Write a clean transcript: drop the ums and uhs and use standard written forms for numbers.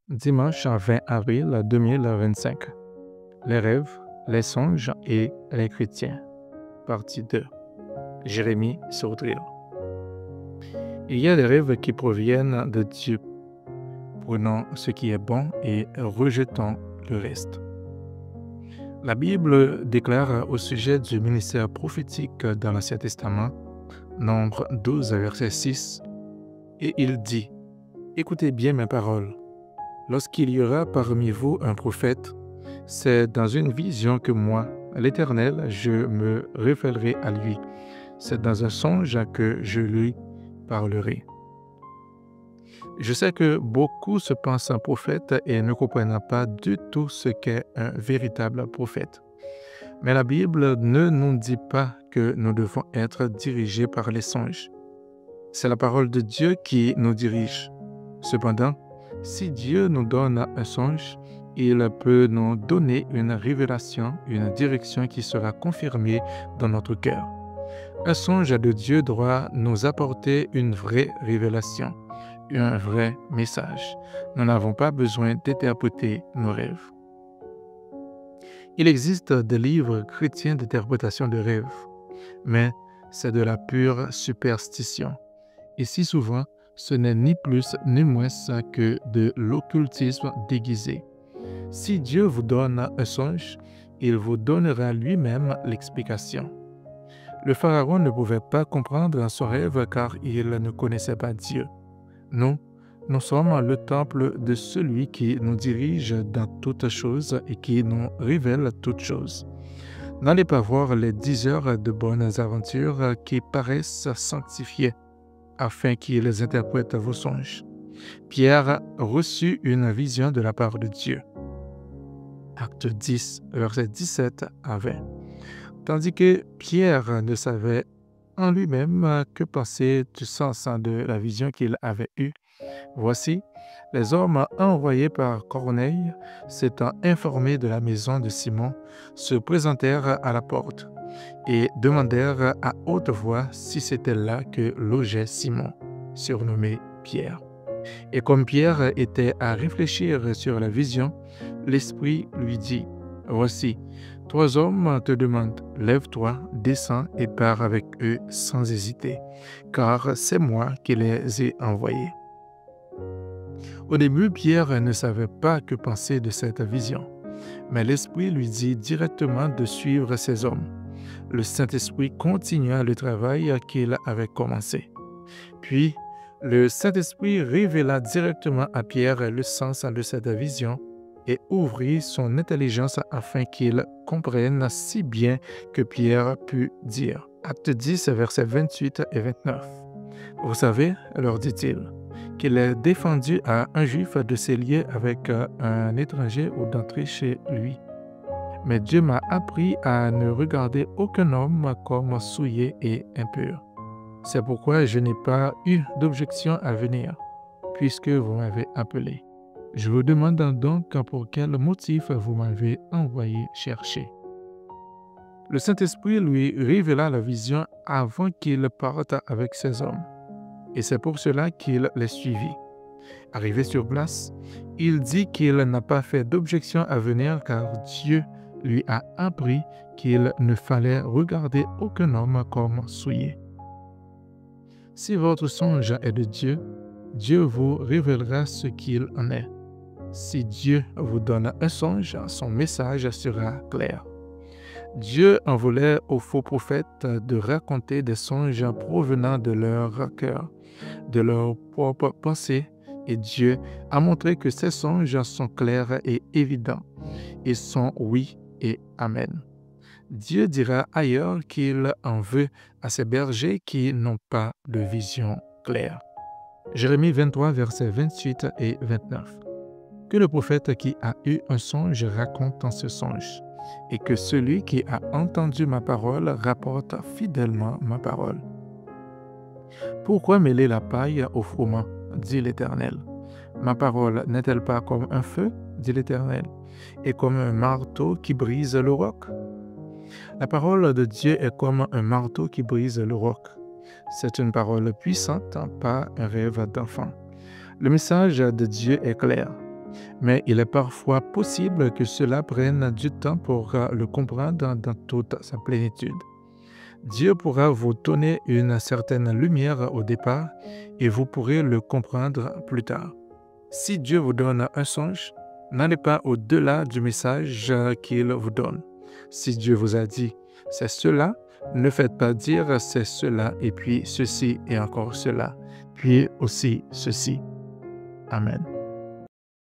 Dimanche 20 avril 2025. Les rêves, les songes et les chrétiens. Partie 2. Jérémie Sourdril. Il y a des rêves qui proviennent de Dieu. Prenons ce qui est bon et rejetons le reste. La Bible déclare au sujet du ministère prophétique dans l'Ancien Testament, Nombre 12, verset 6, et il dit « Écoutez bien mes paroles. Lorsqu'il y aura parmi vous un prophète, c'est dans une vision que moi, l'Éternel, je me révélerai à lui. C'est dans un songe que je lui parlerai. » Je sais que beaucoup se pensent un prophète et ne comprennent pas du tout ce qu'est un véritable prophète. Mais la Bible ne nous dit pas que nous devons être dirigés par les songes. C'est la parole de Dieu qui nous dirige. Cependant, si Dieu nous donne un songe, il peut nous donner une révélation, une direction qui sera confirmée dans notre cœur. Un songe de Dieu doit nous apporter une vraie révélation, un vrai message. Nous n'avons pas besoin d'interpréter nos rêves. Il existe des livres chrétiens d'interprétation de rêves, mais c'est de la pure superstition. Et si souvent, ce n'est ni plus ni moins que de l'occultisme déguisé. Si Dieu vous donne un songe, il vous donnera lui-même l'explication. Le Pharaon ne pouvait pas comprendre son rêve car il ne connaissait pas Dieu. Nous sommes le temple de celui qui nous dirige dans toutes choses et qui nous révèle toutes choses. N'allez pas voir les 10 heures de bonnes aventures qui paraissent sanctifiées, afin qu'ils interprètent vos songes. Pierre reçut une vision de la part de Dieu. Acte 10, versets 17 à 20. Tandis que Pierre ne savait en lui-même que penser du sens de la vision qu'il avait eue, voici, les hommes envoyés par Corneille, s'étant informés de la maison de Simon, se présentèrent à la porte et demandèrent à haute voix si c'était là que logeait Simon, surnommé Pierre. Et comme Pierre était à réfléchir sur la vision, l'Esprit lui dit, « Voici, 3 hommes te demandent, lève-toi, descends et pars avec eux sans hésiter, car c'est moi qui les ai envoyés. » Au début, Pierre ne savait pas que penser de cette vision, mais l'Esprit lui dit directement de suivre ces hommes. Le Saint-Esprit continua le travail qu'il avait commencé. Puis, le Saint-Esprit révéla directement à Pierre le sens de cette vision et ouvrit son intelligence afin qu'il comprenne si bien que Pierre put dire. Acte 10, versets 28 et 29. « Vous savez, leur dit-il, qu'il est défendu à un juif de se lier avec un étranger ou d'entrer chez lui. Mais Dieu m'a appris à ne regarder aucun homme comme souillé et impur. C'est pourquoi je n'ai pas eu d'objection à venir, puisque vous m'avez appelé. Je vous demande donc pour quel motif vous m'avez envoyé chercher. » Le Saint-Esprit lui révéla la vision avant qu'il parte avec ses hommes, et c'est pour cela qu'il les suivit. Arrivé sur place, il dit qu'il n'a pas fait d'objection à venir car Dieu lui a appris qu'il ne fallait regarder aucun homme comme souillé. Si votre songe est de Dieu, Dieu vous révélera ce qu'il en est. Si Dieu vous donne un songe, son message sera clair. Dieu en voulait aux faux prophètes de raconter des songes provenant de leur cœur, de leur propre pensée, et Dieu a montré que ces songes sont clairs et évidents, et sont oui et amen. Dieu dira ailleurs qu'il en veut à ces bergers qui n'ont pas de vision claire. Jérémie 23, versets 28 et 29. Que le prophète qui a eu un songe raconte en ce songe, et que celui qui a entendu ma parole rapporte fidèlement ma parole. Pourquoi mêler la paille au froment, dit l'Éternel. Ma parole n'est-elle pas comme un feu, dit l'Éternel, et comme un marteau qui brise le roc? La parole de Dieu est comme un marteau qui brise le roc. C'est une parole puissante, pas un rêve d'enfant. Le message de Dieu est clair. mais il est parfois possible que cela prenne du temps pour le comprendre dans toute sa plénitude. Dieu pourra vous donner une certaine lumière au départ et vous pourrez le comprendre plus tard. Si Dieu vous donne un songe, n'allez pas au-delà du message qu'il vous donne. Si Dieu vous a dit « c'est cela », ne faites pas dire « c'est cela » et puis ceci et encore cela, puis aussi ceci. Amen.